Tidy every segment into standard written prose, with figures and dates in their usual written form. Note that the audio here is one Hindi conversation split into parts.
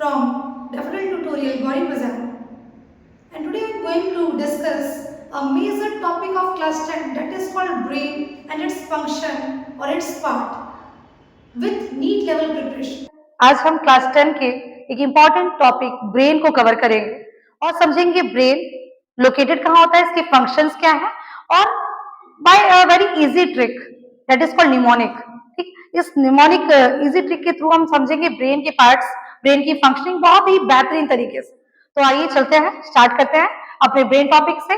from Daffodil Tutorial Gauri Bazaar. And today I am going to discuss a major topic of class 10, that is called brain and its function or its part with NEET level preparation. आज हम क्लास 10 के एक इम्पॉर्टेंट टॉपिक ब्रेन को कवर करेंगे और समझेंगे ब्रेन लोकेटेड कहाँ होता है, इसके फंक्शंस क्या है और by a very easy trick that is called mnemonic. ठीक, इस निमोनिक इजी ट्रिक के थ्रू हम समझेंगे ब्रेन के पार्ट्स, ब्रेन की फंक्शनिंग बहुत ही बेहतरीन तरीके से। तो आइए चलते हैं, स्टार्ट करते हैं अपने ब्रेन टॉपिक से।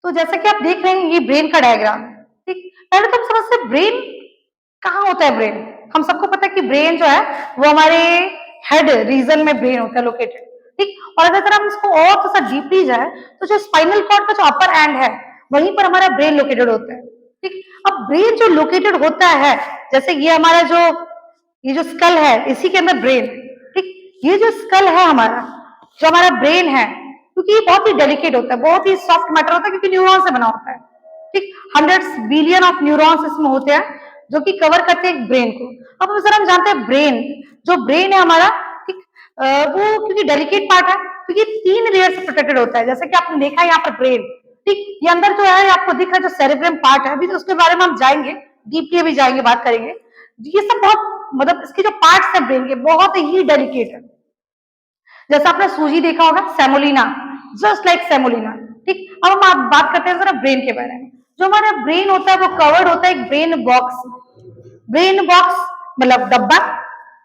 तो जैसा कि आप देख रहे हैं ये ब्रेन का डायग्राम। ठीक, पहले तो हम समझते हैं ब्रेन कहाँ होता है। ब्रेन हम सबको पता है कि ब्रेन जो है वो हमारे हेड रीजन में ब्रेन होता है लोकेटेड। ठीक, और अगर हम इसको और थोड़ा सा डीपली जाए तो जो स्पाइनल कॉर्ड का जो अपर एंड है वहीं पर हमारा ब्रेन लोकेटेड होता है। ठीक, अब ब्रेन जो लोकेटेड होता है, जैसे ये हमारा जो स्कल है इसी के अंदर ब्रेन। ठीक, ये जो स्कल है हमारा, जो हमारा ब्रेन है, क्योंकि ये बहुत ही डेलिकेट होता है, बहुत ही सॉफ्ट मैटर होता है क्योंकि न्यूरॉन से बना होता है। ठीक, 100 बिलियन ऑफ न्यूरॉन्स इसमें होते हैं जो कि कवर करते हैं ब्रेन को। अब सर हम जानते हैं ब्रेन, जो ब्रेन है हमारा, ठीक, वो क्योंकि डेलिकेट पार्ट है, क्योंकि 3 लेयर से प्रोटेक्टेड होता है। जैसे कि आपने देखा है यहाँ पर ब्रेन, ठीक, ये अंदर जो है आपको दिख रहा है जो सेरेब्रम पार्ट है, अभी तो उसके बारे में हम जाएंगे, डीपली भी जाएंगे, बात करेंगे। ये सब बहुत मतलब इसके जो पार्ट्स है ब्रेन के बहुत ही डेलिकेट है। जैसा आपने सूजी देखा होगा, सेमोलिना, जस्ट लाइक सेमोलिना। ठीक, अब हम आप बात करते हैं जरा ब्रेन के बारे में। जो हमारा ब्रेन होता है वो कवर्ड होता है एक ब्रेन बॉक्स। ब्रेन बॉक्स मतलब डब्बा।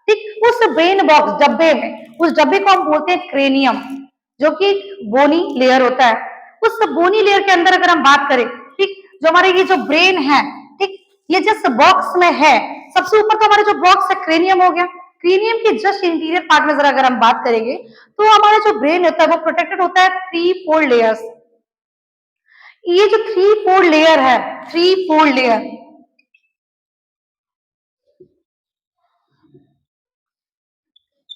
ठीक, उस ब्रेन बॉक्स डब्बे में, उस डब्बे को हम बोलते हैं क्रेनियम, जो कि बोनी लेयर होता है। उस बोनी लेयर के अंदर अगर हम बात करें, ठीक, जो हमारे ये जो ब्रेन है, ठीक, ये जिस बॉक्स में है, सबसे ऊपर तो हमारा जो बॉक्स है क्रेनियम हो गया। क्रेनियम के जस्ट इंटीरियर पार्ट में जरा अगर हम बात करेंगे तो हमारा जो ब्रेन होता है वो प्रोटेक्टेड होता है 3 फोल्ड लेयर्स। ये जो 3 फोल्ड लेयर है, 3 fold layer,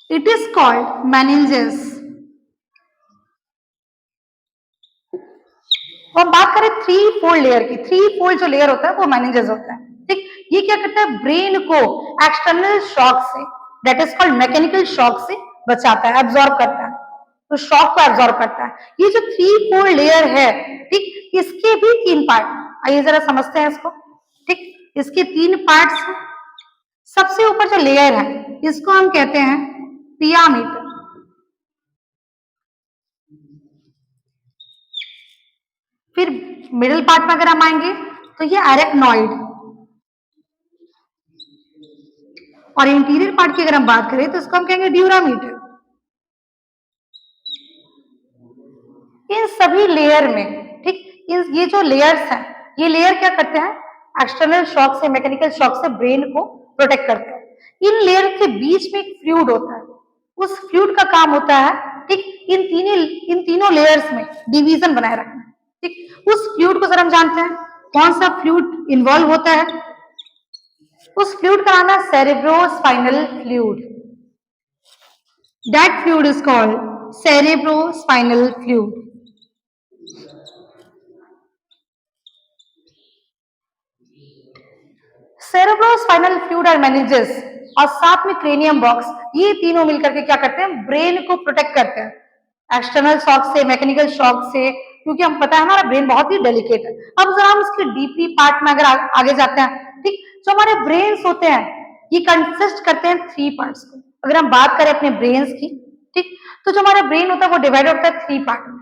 it is called meninges। तो हम बात करें 3 फोल्ड लेयर की, 3 फोल्ड जो लेयर होता है वो meninges होता है। ठीक, ये क्या करता है, ब्रेन को एक्सटर्नल शॉक से, that is called mechanical shock से बचाता है, एब्जॉर्ब करता है, तो शॉक को एब्जॉर्ब करता है। ये जो 3 फोल्ड लेयर है, ठीक, इसके भी 3 पार्ट, आइए जरा समझते हैं इसको। ठीक, इसके 3 पार्ट्स हैं। सबसे ऊपर जो लेयर है इसको हम कहते हैं पियामीटर। फिर मिडिल पार्ट में अगर हम आएंगे तो ये एरेक्नॉइड, और इंटीरियर पार्ट की अगर हम बात करें तो इसको हम कहेंगे ड्यूरामीटर। इन सभी लेयर में, ठीक, ये जो लेयर्स हैं, ये लेयर क्या करते हैं, एक्सटर्नल शॉक से, मैकेनिकल शॉक से ब्रेन को प्रोटेक्ट करते हैं। इन लेयर के बीच में एक फ्लूइड होता है, उस फ्लूइड का काम होता है, ठीक, इन तीनों लेयर्स में डिवीजन बनाए रखना। ठीक, उस फ्लूइड को सर हम जानते हैं, कौन सा फ्लूइड इन्वॉल्व होता है, उस फ्लूइड का नाम है cerebrospinal fluid. That fluid is called cerebrospinal fluid. Cerebrospinal fluid और meninges और साथ में क्रेनियम बॉक्स, ये तीनों मिलकर के क्या करते हैं, ब्रेन को प्रोटेक्ट करते हैं एक्सटर्नल शॉक से, मैकेनिकल शॉक से, क्योंकि हम पता है हमारा ब्रेन बहुत ही डेलिकेट है। अब जरा हम इसके डीपली पार्ट में अगर आगे जाते हैं, ठीक, जो हमारे ब्रेन्स होते हैं ये कंसिस्ट करते हैं 3 पार्ट्स को। अगर हम बात करें अपने ब्रेन्स की, ठीक, तो जो हमारा ब्रेन होता है वो डिवाइड होता है 3 पार्ट में।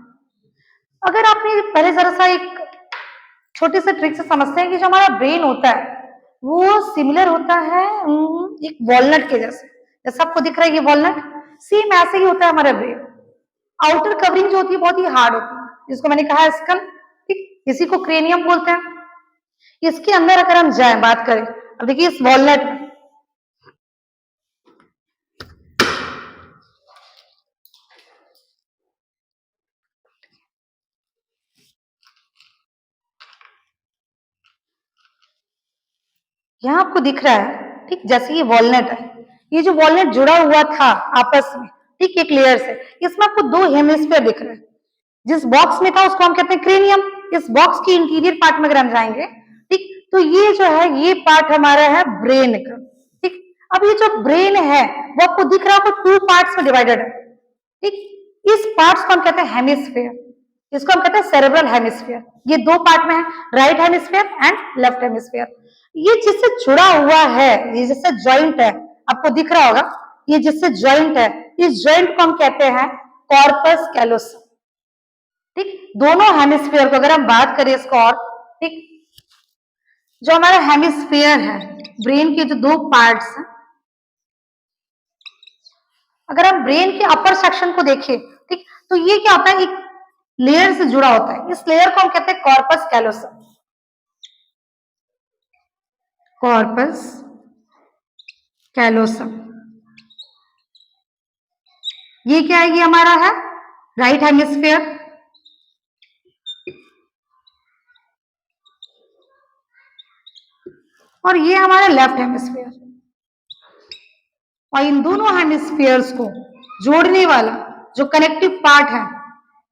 अगर आपने पहले जरा सा एक छोटे से ट्रिक से समझते हैं कि जो हमारा ब्रेन होता है वो सिमिलर होता है एक वॉलनट के जैसे। जैसा आपको दिख रहा है ये वॉलनट, सेम ऐसे ही होता है हमारा ब्रेन। आउटर कवरिंग जो होती है बहुत ही हार्ड होती है, जिसको मैंने कहा स्कल, ठीक, इसी को क्रेनियम बोलते हैं। इसके अंदर अगर हम जाए बात करें, अब देखिए इस वॉलनट में यहाँ आपको दिख रहा है, ठीक, जैसे ये वॉलनट है, ये जो वॉलनट जुड़ा हुआ था आपस में, ठीक, एक लेयर से, इसमें आपको 2 हेमिस्फीयर दिख रहे हैं। जिस बॉक्स में था उसको हम कहते हैं क्रेनियम। इस बॉक्स के इंटीरियर पार्ट में अगर हम जाएंगे, ठीक, तो ये जो है ये पार्ट हमारा है ब्रेन का। ठीक, अब ये जो ब्रेन है वो आपको दिख रहा है, टू पार्ट्स में डिवाइडेड है, ठीक। इस पार्ट्स को हम कहते हैं हेमिस्फीयर, इसको हम कहते हैं सेरेब्रल हेमिस्फीयर। ये दो पार्ट में है, right hemisphere and left hemisphere. ये जिससे जुड़ा हुआ है, ये जिससे ज्वाइंट है, आपको दिख रहा होगा, ये जिससे ज्वाइंट है, इस ज्वाइंट को हम कहते हैं कॉर्पस कैलोसम, ठीक। दोनों हेमिस्फीयर को अगर हम बात करें इसको और, ठीक, जो हमारा हेमिस्फीयर है, ब्रेन के जो दो पार्ट्स हैं, अगर हम ब्रेन के अपर सेक्शन को देखें, ठीक, तो ये क्या होता है, एक लेयर से जुड़ा होता है। इस लेयर को हम कहते हैं कॉर्पस कैलोसम, कॉर्पस कैलोसम। ये क्या है, ये हमारा है राइट हेमिस्फीयर, और ये हमारा लेफ्ट हेमिस्फीयर। और इन दोनों हेमिस्फीयर्स को जोड़ने वाला जो कनेक्टिव पार्ट है,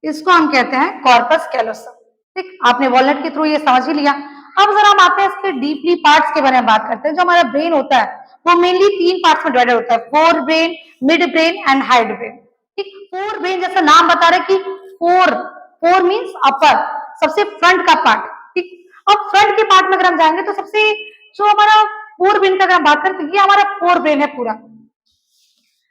इसको हम कहते हैं कॉर्पस कैलोसम, ठीक। आपने वॉलनट के थ्रू ये समझ ही लिया। अब जरा हम आते हैं इसके डीपली पार्ट्स के बारे में बात करते हैं। जो हमारा ब्रेन होता है वो मेनली तीन पार्ट्स में डिवाइडेड होता है, fore brain, mid brain and hide brain, ठीक। फोर ब्रेन जैसा नाम बता रहा है कि फोर, फोर मीन्स अपर, सबसे फ्रंट का पार्ट, ठीक। अब फ्रंट के पार्ट में अगर हम जाएंगे तो सबसे जो हमारा फोर ब्रेन का अगर हम बात करें तो ये हमारा फोर ब्रेन है पूरा।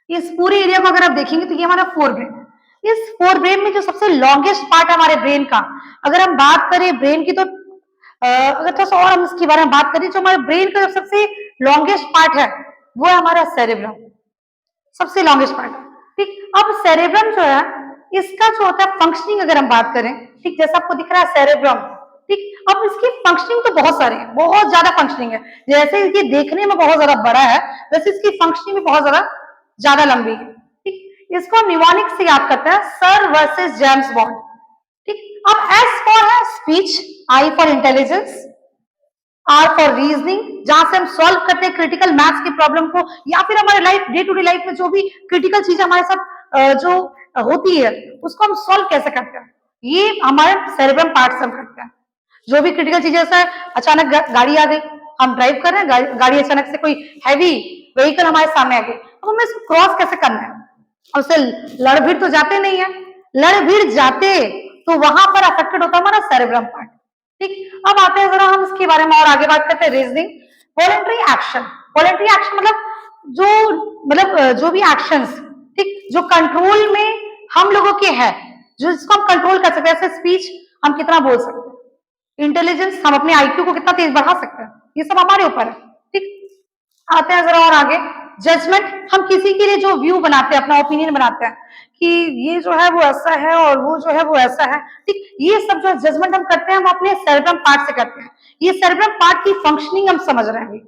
इस पूरे एरिया को अगर आप देखेंगे तो ये हमारा फोर ब्रेन है। इस फोर ब्रेन में जो सबसे लॉन्गेस्ट पार्ट है हमारे ब्रेन का, अगर हम बात करें ब्रेन की, तो अगर थोड़ा सा और हम इसके बारे में बात करें, जो हमारे ब्रेन का जो सबसे लॉन्गेस्ट पार्ट है वो है हमारा सेरेब्रम, सबसे लॉन्गेस्ट पार्ट, ठीक। अब सेरेब्रम जो है, इसका जो होता है फंक्शनिंग अगर हम बात करें, ठीक, जैसा आपको दिख रहा है सेरेब्रम, ठीक। अब इसकी फंक्शनिंग तो बहुत सारे हैं, बहुत ज्यादा फंक्शनिंग है। जैसे ये देखने में बहुत ज्यादा बड़ा है, वैसे इसकी फंक्शनिंग भी बहुत ज्यादा लंबी है, ठीक। इसको हम निमोनिक से याद करते हैं, सर वर्सेस जेम्स बॉन्ड, ठीक। अब एस फॉर है speech, I for intelligence, R for reasoning, जहां से हम सॉल्व करते हैं क्रिटिकल मैथ्स की प्रॉब्लम को, या फिर हमारे life day to day life में जो भी क्रिटिकल चीजें हमारे साथ जो होती है उसको हम सॉल्व कैसे करते हैं, ये हमारे सेरेब्रम पार्ट से हम करते हैं। जो भी क्रिटिकल चीजें, जैसे अचानक गाड़ी आ गई, हम ड्राइव कर रहे हैं, गाड़ी अचानक से कोई हैवी व्हीकल हमारे सामने आ गई, अब हमें इसको क्रॉस कैसे करना है, उससे लड़ भिड़ तो जाते नहीं है, लड़ भिड़ जाते तो वहां पर अफेक्टेड होता है हमारा सेरेब्रम पार्ट, ठीक। अब आते हैं जरा हम इसके बारे में और आगे बात करते हैं, reasoning. Voluntary action, voluntary action मतलब जो भी एक्शंस, ठीक, जो कंट्रोल में हम लोगों के है, जो इसको हम कंट्रोल कर सकते हैं, जैसे स्पीच हम कितना बोल सकते हैं, इंटेलिजेंस हम अपने आईक्यू को कितना तेज बढ़ा सकते हैं, ये सब हमारे ऊपर है, ठीक। आते हैं जरा और आगे, जजमेंट, हम किसी के लिए जो व्यू बनाते हैं, अपना ओपिनियन बनाते हैं कि ये जो है वो ऐसा है और वो जो है वो ऐसा है, ठीक। ये सब जो जजमेंट हम करते हैं, हम अपने सेरेब्रम पार्ट से करते हैं। ये सेरेब्रम पार्ट की फंक्शनिंग हम समझ रहे हैं अभी।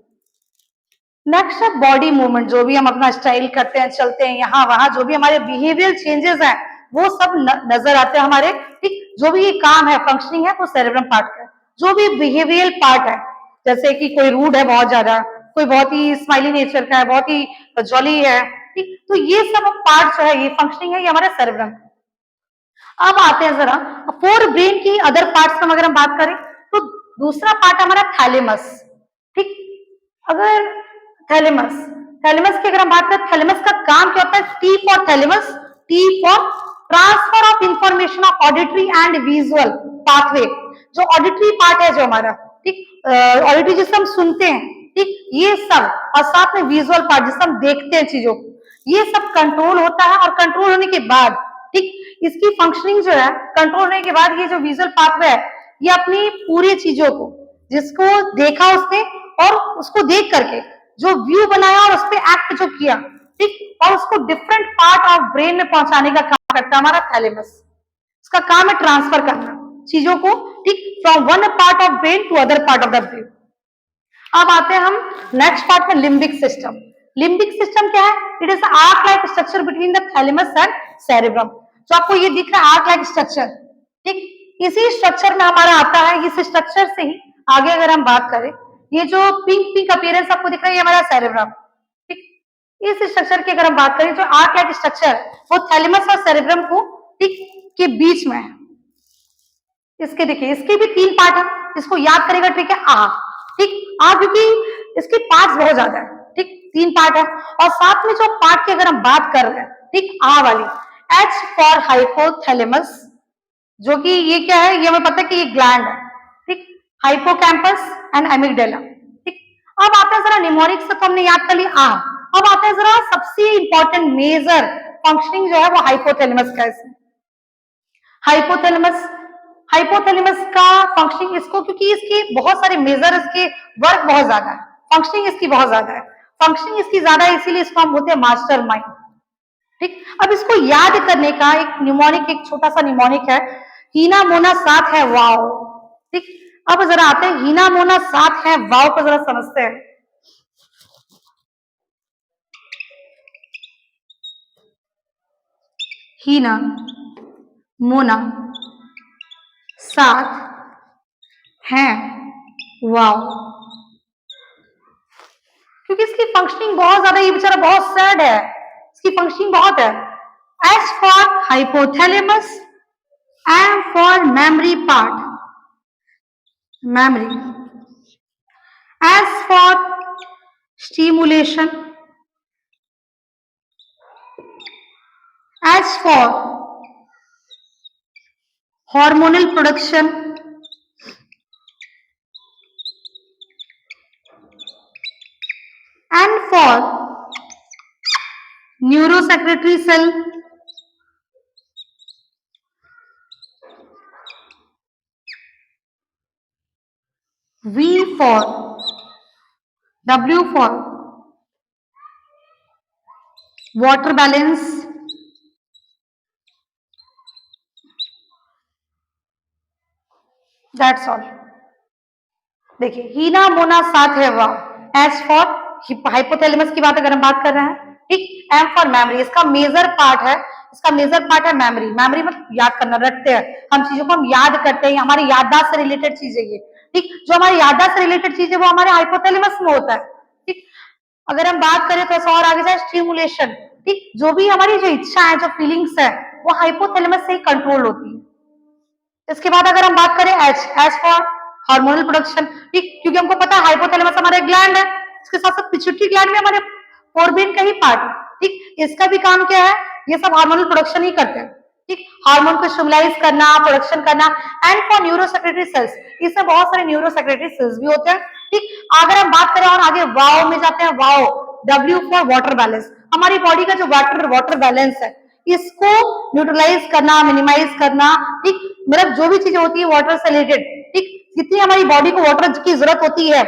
नेक्स्ट है बॉडी मूवमेंट, जो भी हम अपना स्टाइल करते हैं, चलते हैं यहाँ वहां, जो भी हमारे बिहेवियर चेंजेस हैं वो सब नजर आते हैं हमारे, ठीक। जो भी ये काम है, फंक्शनिंग है, वो सेरेब्रम पार्ट का है। जो भी बिहेवियल पार्ट है, जैसे कि कोई रूड है बहुत ज्यादा, कोई बहुत ही स्माइली नेचर का है, बहुत ही जॉली है, ठीक, तो ये सब पार्ट जो है, ये फंक्शनिंग है, ये हमारे सेरेब्रम। अब आते हैं जरा फोर ब्रेन की अदर पार्ट्स में अगर हम बात करें, तो दूसरा पार्ट हमारा थैलेमस, ठीक। अगर थैलेमस, थैलेमस की अगर हम बात करें, थैलेमस का काम क्या होता है, T for thalamus, T for transfer of information of auditory and visual pathway. जो ऑडिटरी पार्ट है जो हमारा, ठीक, ऑडिटरी जिसे हम सुनते हैं, ठीक, ये सब, और साथ में विजुअल पार्ट जिसे हम देखते हैं चीजों को, ये सब कंट्रोल होता है। और कंट्रोल होने के बाद, ठीक, इसकी फंक्शनिंग जो है, कंट्रोल होने के बाद ये जो विजुअल पाथवे है, ये अपनी पूरी चीजों को, जिसको देखा उसने और उसको देख करके जो व्यू बनाया और उस पर एक्ट जो किया, ठीक, और उसको डिफरेंट पार्ट ऑफ ब्रेन में पहुंचाने का काम करता है हमारा थैलेमस। इसका काम है ट्रांसफर करना चीजों को, ठीक, from one part of brain to other part of the brain. अब आते हैं हम नेक्स्ट पार्ट में, लिम्बिक सिस्टम। लिम्बिक सिस्टम क्या है, it is arc like structure between the thalamus and cerebrum. जो आपको ये दिख रहा है आर्क लाइक स्ट्रक्चर, ठीक, इसी स्ट्रक्चर में हमारा आता है। इस स्ट्रक्चर से ही आगे अगर हम बात करें, ये जो पिंक पिंक अपीयरेंस आपको दिख रहा है, ये हमारा सेरेब्रम, ठीक। इस स्ट्रक्चर की अगर हम बात करें, जो आर्क लाइक स्ट्रक्चर, वो थैलेमस और सेरेब्रम को, ठीक, के बीच में है। इसके देखिए, इसके भी तीन पार्ट है, इसको याद करेगा, ठीक है, आ, ठीक, आ, क्योंकि इसके पार्ट्स बहुत ज्यादा है, ठीक, 3 पार्ट है। और साथ में जो पार्ट की अगर हम बात कर रहे हैं, ठीक, आ वाली H फॉर हाइपोथैलेमस, जो कि ये क्या है, ये हमें पता है कि ये ग्लैंड है, ठीक, हाइपोकैम्पस एंड एमिगडाला, ठीक। अब आते हैं जरा निमोनिक से, तो हमने याद कर लिया। अब आते हैं जरा सबसे इंपॉर्टेंट मेजर फंक्शनिंग जो है वो हाइपोथैलेमस का है। हाइपोथैलेमस, हाइपोथैलेमस का फंक्शनिंग इसको, क्योंकि इसके बहुत सारे मेजर, इसके वर्क बहुत ज्यादा है, फंक्शनिंग इसकी बहुत ज्यादा है, फंक्शनिंग इसकी ज्यादा है, इसीलिए इसको हम बोलते हैं मास्टर माइंड, ठीक। अब इसको याद करने का एक निमोनिक, एक छोटा सा निमोनिक है, हीना मोना साथ है वाओ, ठीक। अब जरा आते हैं हीना मोना साथ है वाओ को जरा समझते हैं। हीना मोना साथ हैं वाओ, क्योंकि इसकी फंक्शनिंग बहुत ज्यादा, ये बेचारा बहुत सैड है, इसकी फंक्शनिंग बहुत है। S for hypothalamus, M for memory part, memory, S for stimulation, S for hormonal production, N for neurosecretory cell, V for W for water balance, that's all. देखिए हीना मोना साथ है वाव, एस फॉर हाइपोथैलेमस की बात अगर हम बात कर रहे हैं, ठीक, एम फॉर मेमोरी, इसका मेजर पार्ट है, इसका मेजर पार्ट है मेमोरी। मेमोरी मतलब याद करना, रटते हैं हम चीजों को, हम याद करते हैं, हमारी याददाश्त से रिलेटेड चीज है ये, ठीक। जो हमारी याददाश्त से रिलेटेड चीज है वो हमारे हाइपोथैलेमस में होता है, ठीक। अगर हम बात करें थोड़ा सा और आगे जाए, स्टिमुलेशन, ठीक, जो भी हमारी जो इच्छा है, जो फीलिंग्स है, वो हाइपोथैलेमस से ही कंट्रोल होती है। इसके बाद अगर हम बात करें H, H for hormonal production, ठीक, क्योंकि हमको पता है हाइपोथैलेमस हमारा एक ग्लैंड है, इसके साथ साथ पिट्यूटरी ग्लैंड भी हमारे फोरब्रेन का ही पार्ट है, ठीक। इसका भी काम क्या है, ये सब हार्मोनल प्रोडक्शन ही करते हैं, ठीक, हार्मोन को स्टिमुलाइज करना, प्रोडक्शन करना। एंड फॉर न्यूरोसेक्रेटरी सेल्स, इसमें बहुत सारे न्यूरोसेक्रेटरी सेल्स भी होते हैं, ठीक। अगर हम बात करें और आगे वाओ में जाते हैं, wow, W for water balance, हमारी बॉडी का जो वाटर वाटर बैलेंस है, इसको न्यूट्रलाइज करना, मिनिमाइज करना, ठीक, मतलब जो भी चीजें होती है वाटर से रिलेटेड, ठीक, जितनी हमारी बॉडी को वाटर की जरूरत होती है,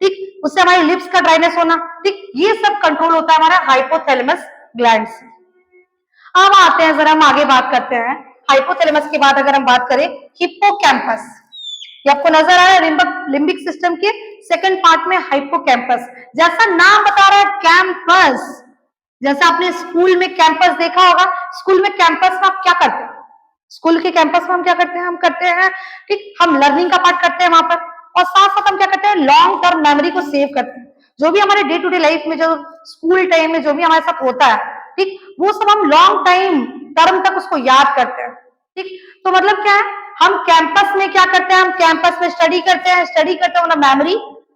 ठीक, उससे हमारी लिप्स का ड्राइनेस होना, ठीक, ये सब कंट्रोल होता है हमारा हाइपोथैलेमस ग्लैंड से। अब आते हैं जरा हम आगे बात करते हैं, हाइपोथैलेमस के बाद अगर हम बात करें हिप्पोकैम्पस, ये आपको नजर आ रहा है, लिम्बिक सिस्टम के सेकंड पार्ट में हाइपोकैम्पस, जैसा नाम बता रहा है कैंपस, जैसे आपने स्कूल में कैंपस देखा होगा, स्कूल में कैंपस में आप क्या करते हैं, स्कूल के कैंपस में हम क्या करते हैं, हम करते हैं, ठीक, हम लर्निंग का पार्ट करते हैं वहां पर, और साथ साथ हम क्या करते हैं, लॉन्ग टर्म मेमोरी को सेव करते हैं, जो भी हमारे डे टू डे लाइफ में, जो स्कूल टाइम में जो भी हमारे साथ होता है, ठीक, वो सब हम लॉन्ग टाइम टर्म तक उसको याद करते हैं, ठीक। तो मतलब क्या है, हम कैंपस में क्या करते हैं, हम कैंपस में स्टडी करते हैं ना मेमोरी,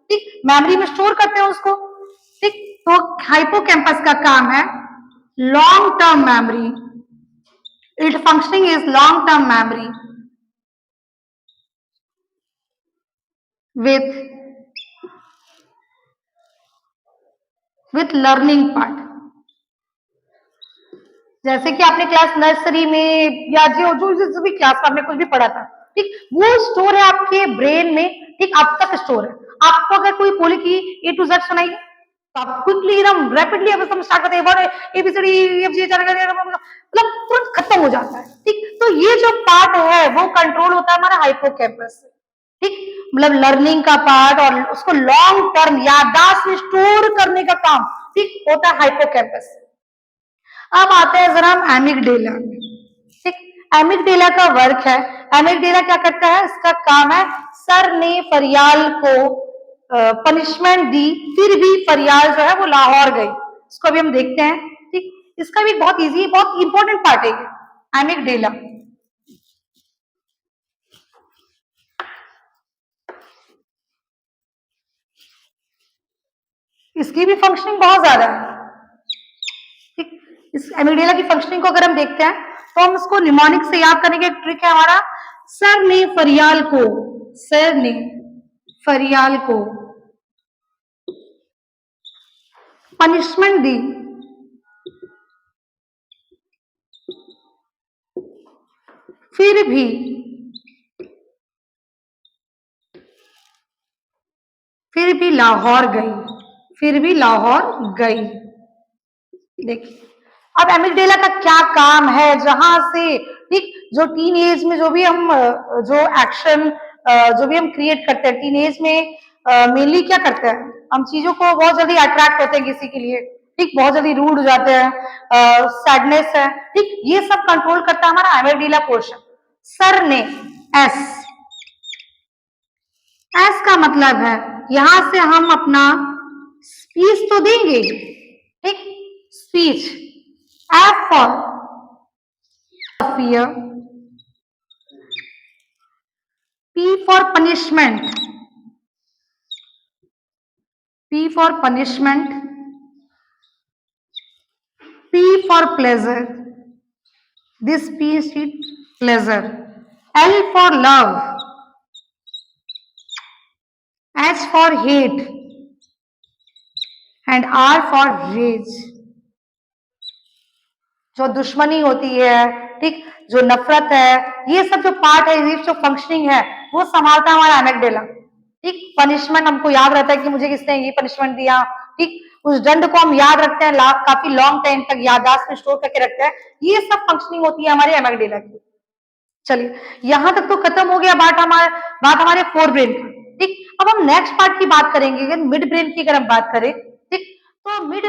ठीक, मेमोरी में स्टोर करते हैं उसको, ठीक। तो हाइपोकैम्पस का काम है long term memory, its functioning is long term memory with learning part, जैसे कि आपने क्लास नर्सरी में या जो भी क्लास में आपने कुछ भी पढ़ा था, ठीक, वो स्टोर है आपके ब्रेन में, ठीक, अब तक स्टोर है। आपको अगर कोई बोले कि ए टू जेड सुनाइए, तो आप क्विकली एकदम रैपिडली अब हम स्टार्ट करते हैं, वर्ड एबीसीडी एफजी मतलब तुरंत खत्म हो जाता है, ठीक। तो ये जो पार्ट है वो कंट्रोल होता है हमारा हाइपोकैम्पस से, ठीक, मतलब लर्निंग का पार्ट और उसको लॉन्ग टर्म याददाश्त में स्टोर करने का काम, ठीक, होता है हाइपोकैम्पस से। अब आते हैं जरा हम एमिगडेला, ठीक, एमिगडेला का वर्क है, एमिगडेला क्या करता है, इसका काम है, सर ने फरियाल को पनिशमेंट दी, फिर भी फरियाल जो है वो लाहौर गई, इसको अभी हम देखते हैं, ठीक। इसका भी बहुत इजी, बहुत इंपॉर्टेंट पार्ट है एमिगडेला। इसकी भी फंक्शनिंग बहुत ज्यादा है। ठीक, इस एमिगडाला की फंक्शनिंग को अगर हम देखते हैं तो हम इसको निमोनिक से याद करने का एक ट्रिक है हमारा, सर ने फरियाल को, सर ने फरियाल को पनिशमेंट दी, फिर भी लाहौर गई, फिर भी लाहौर गई। देखिए अब एमिगडाला का क्या काम है, जहां से ठीक जो टीन एज में जो भी हम जो एक्शन जो भी हम क्रिएट करते हैं टीन एज में, मेनली क्या करते हैं हम, चीजों को बहुत जल्दी अट्रैक्ट होते हैं किसी के लिए, ठीक बहुत जल्दी रूड हो जाते हैं, सैडनेस है, ठीक ये सब कंट्रोल करता है हमारा एमिगडाला पोर्शन। सर ने, एस, एस का मतलब है यहां से हम अपना स्पीच तो देंगे, ठीक speech. F for fear, P for punishment, P for punishment, P for pleasure, this P is pleasure, L for love, H for hate and R for rage। जो दुश्मनी होती है, ठीक जो नफरत है, ये सब जो पार्ट है, ये जो फंक्शनिंग है वो संभालता है हमारा एमिगडाला। ठीक पनिशमेंट हमको याद रहता है कि मुझे किसने ये पनिशमेंट दिया, ठीक उस दंड को हम याद रखते हैं, काफी लॉन्ग टाइम तक याददाश्त में स्टोर करके रखते हैं, ये सब फंक्शनिंग होती है हमारे एमिगडाला की। चलिए यहां तक तो खत्म हो गया बात हमारे फोर ब्रेन का। ठीक अब हम नेक्स्ट पार्ट की बात करेंगे, मिड ब्रेन की अगर हम बात करें, ठीक तो मिड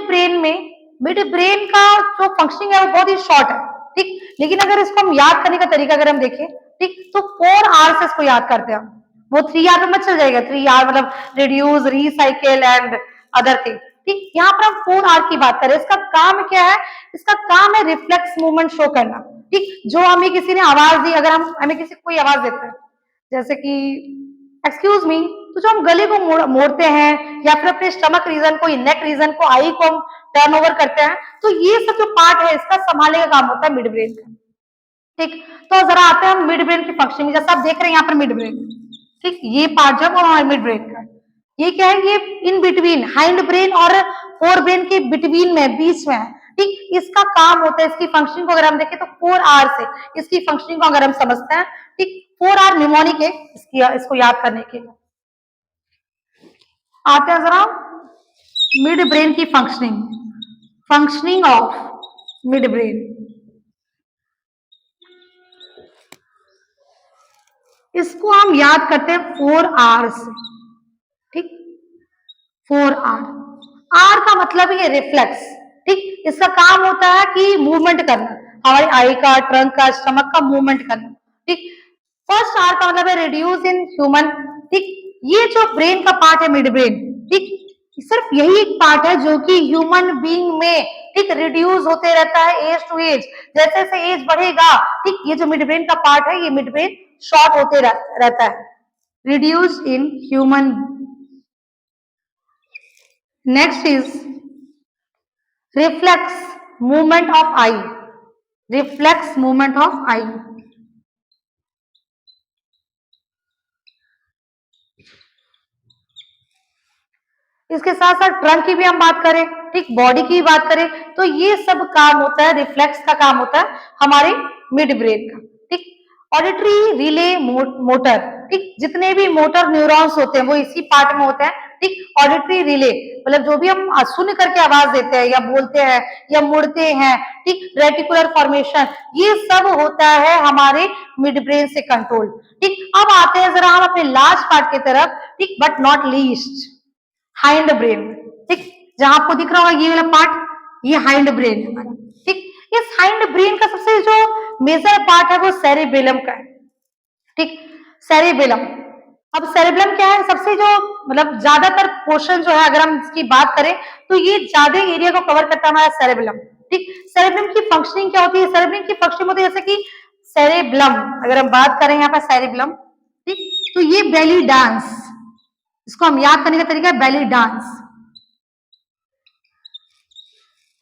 ब्रेन का जो फंक्शनिंग है वो बहुत ही शॉर्ट है, ठीक लेकिन अगर इसको हम याद करने का तरीका अगर हम देखें, ठीक तो 4 आर से इसको याद करते हैं हम, वो 3 आर में मत चल जाएगा, 3 आर मतलब reduce, recycle and other thing. ठीक यहाँ पर हम 4 आर की बात करें, इसका काम क्या है, इसका काम है रिफ्लेक्स मूवमेंट शो करना। ठीक जो हमें किसी ने आवाज दी, अगर हम हमें किसी कोई आवाज देते हैं जैसे कि एक्सक्यूज मी, तो जो हम गले को मोड़ते हैं या फिर अपने स्टमक रीजन को, नेक रीजन को, आई को हम टर्न ओवर करते हैं, तो ये सब जो पार्ट है इसका संभालने का काम होता है मिड ब्रेन का। ठीक तो जरा आते हैं हम मिड ब्रेन की फंक्शनिंग, जैसा आप देख रहे हैं यहाँ पर मिड ब्रेन, ठीक ये पार्ट जब हमारे मिड ब्रेन का, ये क्या है, ये इन बिटवीन हाइंड ब्रेन और फोर ब्रेन के बिटवीन में, बीच में है। ठीक इसका काम होता है, इसकी फंक्शनिंग को अगर हम देखें तो 4 आर से इसकी फंक्शनिंग को अगर हम समझते हैं, ठीक 4 आर निमोनिक है इसको याद करने के लिए। आते हैं जरा मिड ब्रेन की फंक्शनिंग ऑफ मिड ब्रेन। इसको हम याद करते हैं 4 आर से, ठीक 4 आर, आर का मतलब है रिफ्लेक्स। ठीक इसका काम होता है कि मूवमेंट करना, हमारे आई का, ट्रंक का, स्टमक का मूवमेंट करना। ठीक फर्स्ट आर का मतलब है रिड्यूस इन ह्यूमन। ठीक ये जो ब्रेन का पार्ट है मिड ब्रेन, ठीक सिर्फ यही एक पार्ट है जो कि ह्यूमन बीइंग में ठीक रिड्यूस होते रहता है एज टू एज, जैसे जैसे एज बढ़ेगा, ठीक ये जो मिड ब्रेन का पार्ट है, ये मिड ब्रेन शॉर्ट होते रहता है, reduce in human. Next is reflex movement of eye, reflex movement of eye। इसके साथ साथ ट्रंक की भी हम बात करें, ठीक बॉडी की बात करें, तो ये सब काम होता है, रिफ्लेक्स का काम होता है हमारे मिड ब्रेन का। ठीक ऑडिटरी रिले मोटर, ठीक जितने भी मोटर न्यूरॉन्स होते हैं वो इसी पार्ट में होते हैं। ठीक ऑडिटरी रिले मतलब जो भी हम सुन करके आवाज देते हैं या बोलते हैं या मुड़ते हैं, ठीक रेटिकुलर फॉर्मेशन, ये सब होता है हमारे मिड ब्रेन से कंट्रोल। ठीक अब आते हैं जरा हम अपने लास्ट पार्ट की तरफ, ठीक but not least hind brain. ठीक जहां आपको दिख रहा होगा ये वाला पार्ट, ये हाइंड ब्रेन है हमारा। ठीक इस हाइंड ब्रेन का सबसे जो मेजर पार्ट है वो सेरिबेलम का है। ठीक सेरिबेलम, अब सेरिबेलम क्या है, सबसे जो मतलब ज्यादातर पोर्शन जो है अगर हम इसकी बात करें तो ये ज्यादा एरिया को कवर करता है हमारा सेरिबेलम। ठीक सेरिबेलम की फंक्शनिंग क्या होती है, सेरिबेलम की फंक्शनिंग होती है जैसे कि सेरिबेलम अगर हम बात करें यहाँ पर सेरिबेलम, ठीक तो ये बेली डांस, इसको हम याद करने का तरीका है बेली डांस।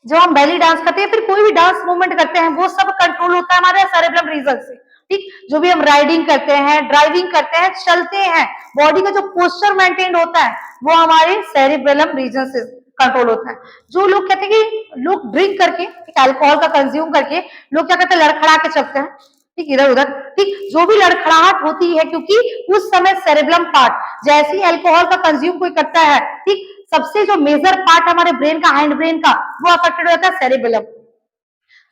जब हम बेली डांस करते हैं फिर कोई भी डांस मूवमेंट करते हैं वो सब कंट्रोल होता है हमारे सेरेब्रम रीजन से। ठीक, जो भी हम राइडिंग करते हैं, ड्राइविंग करते हैं, चलते हैं, बॉडी का जो पोस्चर मेंटेन होता है वो हमारे सेरेब्रम रीजन से कंट्रोल होता है। जो लोग कहते हैं कि लोग ड्रिंक करके, अल्कोहल का कंज्यूम करके लोग क्या करते हैं, लड़खड़ा के चलते हैं, ठीक, इधर उधर। ठीक, जो भी लड़खड़ाहट होती है क्योंकि उस समय सेरेब्रम पार्ट, जैसे ही अल्कोहल का कंज्यूम कोई करता है, ठीक, सबसे जो मेजर पार्ट हमारे ब्रेन का, हाइंड ब्रेन का, वो अफेक्टेड होता है सेरेब्रम।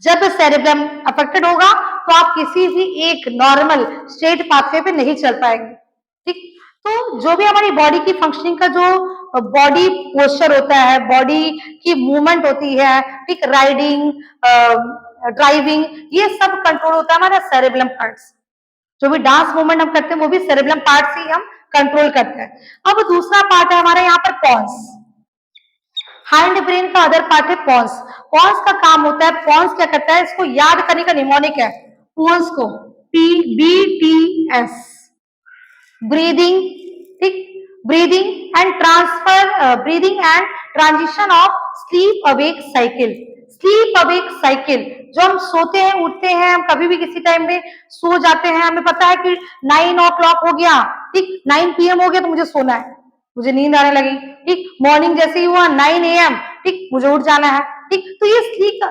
जब सेरेब्रम अफेक्टेड होगा तो आप किसी भी एक नॉर्मल स्ट्रेट पाथवे पे नहीं चल पाएंगे। ठीक, तो जो भी हमारी बॉडी की फंक्शनिंग का जो बॉडी पोस्चर होता है, बॉडी की मूवमेंट होती है, ठीक, राइडिंग, ड्राइविंग, ये सब कंट्रोल होता है हमारा सेरेब्रम पार्ट्स। जो भी डांस मूवमेंट हम करते हैं वो भी सेरेब्रम पार्ट से ही हम कंट्रोल करते हैं। अब दूसरा पार्ट है हमारे यहाँ पर पॉन्स। हाइंड ब्रेन का अदर पार्ट है पॉन्स। पॉन्स का काम होता है, पॉन्स क्या करता है, इसको याद करने का निमोनिक है पॉन्स को, PBTS, ब्रीदिंग, ठीक, breathing and transfer, breathing and transition of sleep awake cycle. Sleep awake cycle, जो हम सोते हैं, उठते हैं, हम कभी भी किसी टाइम में सो जाते हैं, हमें पता है कि 9 o'clock हो गया, ठीक, 9 PM हो गया तो मुझे सोना है, मुझे नींद आने लगी, ठीक, मॉर्निंग जैसे ही हुआ 9 AM, ठीक, मुझे उठ जाना है, ठीक। तो ये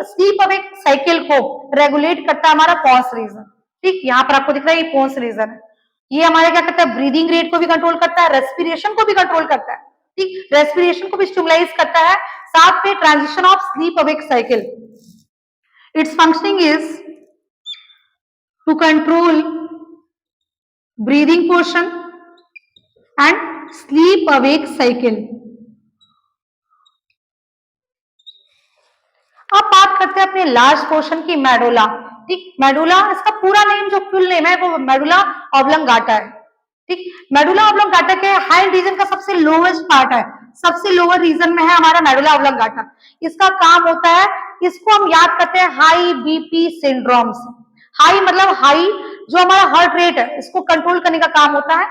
स्लीप अवेक साइकिल को रेगुलेट करता है हमारा पॉन्स रीजन। ठीक, यहाँ पर आपको दिख रहा है ये पॉन्स रीजन है। ये हमारे क्या करता है, ब्रीदिंग रेट को भी कंट्रोल करता है, रेस्पिरेशन को भी कंट्रोल करता है, ठीक, रेस्पिरेशन को भी स्टिमुलाइज करता है, साथ में transition of sleep awake cycle. Its functioning is to control breathing portion and sleep awake cycle. अब बात करते हैं अपने लास्ट पोर्शन की, मेडुला। ठीक, मेडुला, इसका पूरा नेम, जो फुल नेम है वो मेडुला ऑब्लंगाटा है। ठीक, मेडुला ऑब्लंगाटा के हाइंड रीजन का सबसे लोवेस्ट पार्ट है, सबसे लोअर रीजन में है हमारा मेडुला ऑब्लंगाटा। इसका काम होता है, इसको हम याद करते हैं हाई बीपी सिंड्रोम से। हाई मतलब हाई, जो हमारा हार्ट रेट है इसको कंट्रोल करने का काम होता है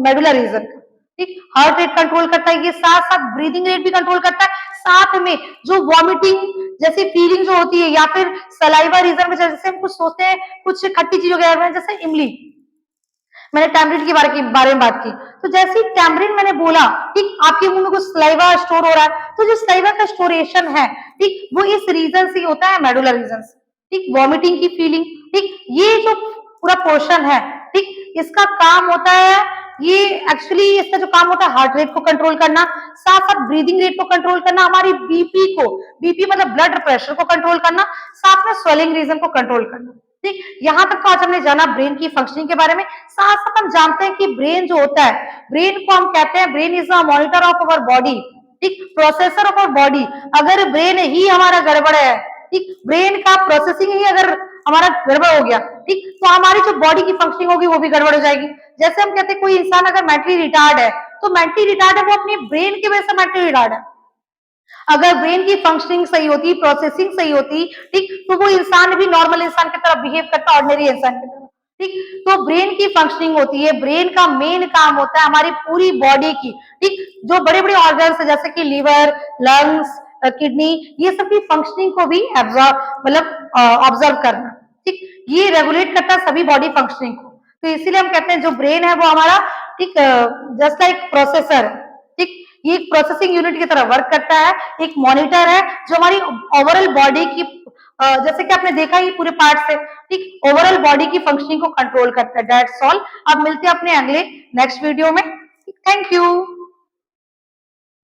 मेडुला रीजन का। ठीक, हार्ट रेट कंट्रोल करता है, ये साथ साथ ब्रीदिंग रेट भी कंट्रोल करता है, साथ में जो वॉमिटिंग जैसी फीलिंग जो होती है, या फिर सलाइवा रीजन में जैसे हम कुछ सोचते हैं, कुछ खट्टी चीजों के बारे में, जैसे इमली, मैंने टैमरिन के बारे में बात की, तो जैसे ही टैमरिन मैंने बोला, ठीक, आपके मुंह में कुछ सलाइवा स्टोर हो रहा है, तो जो सलाइवा का स्टोरेशन है, ठीक, वो इस रीजन से होता है, मेडुला रीजन से। ठीक, वॉमिटिंग की फीलिंग, ठीक, ये जो पूरा पोर्शन है, ठीक, इसका काम होता है, ये एक्चुअली इसका जो काम होता है हार्ट रेट को कंट्रोल करना, साथ साथ ब्रीदिंग रेट को कंट्रोल करना, हमारी बीपी को, बीपी मतलब ब्लड प्रेशर को कंट्रोल करना, साथ में स्वेलिंग रीजन को कंट्रोल करना। ठीक, यहाँ तक तो आज हमने जाना ब्रेन की फंक्शनिंग के बारे में। साथ साथ हम जानते हैं कि ब्रेन जो होता है, ब्रेन को हम कहते हैं brain is a monitor of our body, ठीक, प्रोसेसर ऑफ अवर बॉडी। अगर ब्रेन ही हमारा गड़बड़ है, ठीक, ब्रेन का प्रोसेसिंग ही अगर हमारा गड़बड़ हो गया, ठीक, तो हमारी जो बॉडी की फंक्शनिंग होगी वो भी गड़बड़ हो जाएगी। जैसे हम कहते हैं कोई इंसान अगर मेंटली रिटार्ड है, तो मेंटली रिटार्ड है वो अपनी ब्रेन की वजह से मेंटली रिटार्ड है। अगर ब्रेन की फंक्शनिंग सही होती, प्रोसेसिंग सही होती, ठीक, तो वो इंसान भी नॉर्मल इंसान की तरह बिहेव करता, ऑर्डिनरी इंसान की तरह। ठीक, तो ब्रेन की फंक्शनिंग होती है, ब्रेन का मेन काम होता है हमारी पूरी बॉडी की, ठीक, जो बड़े बड़े ऑर्गन्स है जैसे कि लीवर, लंग्स, किडनी, ये सब की फंक्शनिंग को भी ऑब्जर्व करना। ठीक, ये रेगुलेट करता है सभी बॉडी फंक्शनिंग को। तो इसीलिए हम कहते हैं जो ब्रेन है वो हमारा, ठीक, जस्ट लाइक प्रोसेसर, ठीक, ये एक प्रोसेसिंग यूनिट की तरह वर्क करता है, एक मॉनिटर है जो हमारी ओवरऑल बॉडी की, जैसे कि आपने देखा ही पूरे पार्ट से, ठीक, ओवरऑल बॉडी की फंक्शनिंग को कंट्रोल करता है। That's all. अब मिलते हैं अपने अगले नेक्स्ट वीडियो में। Thank you.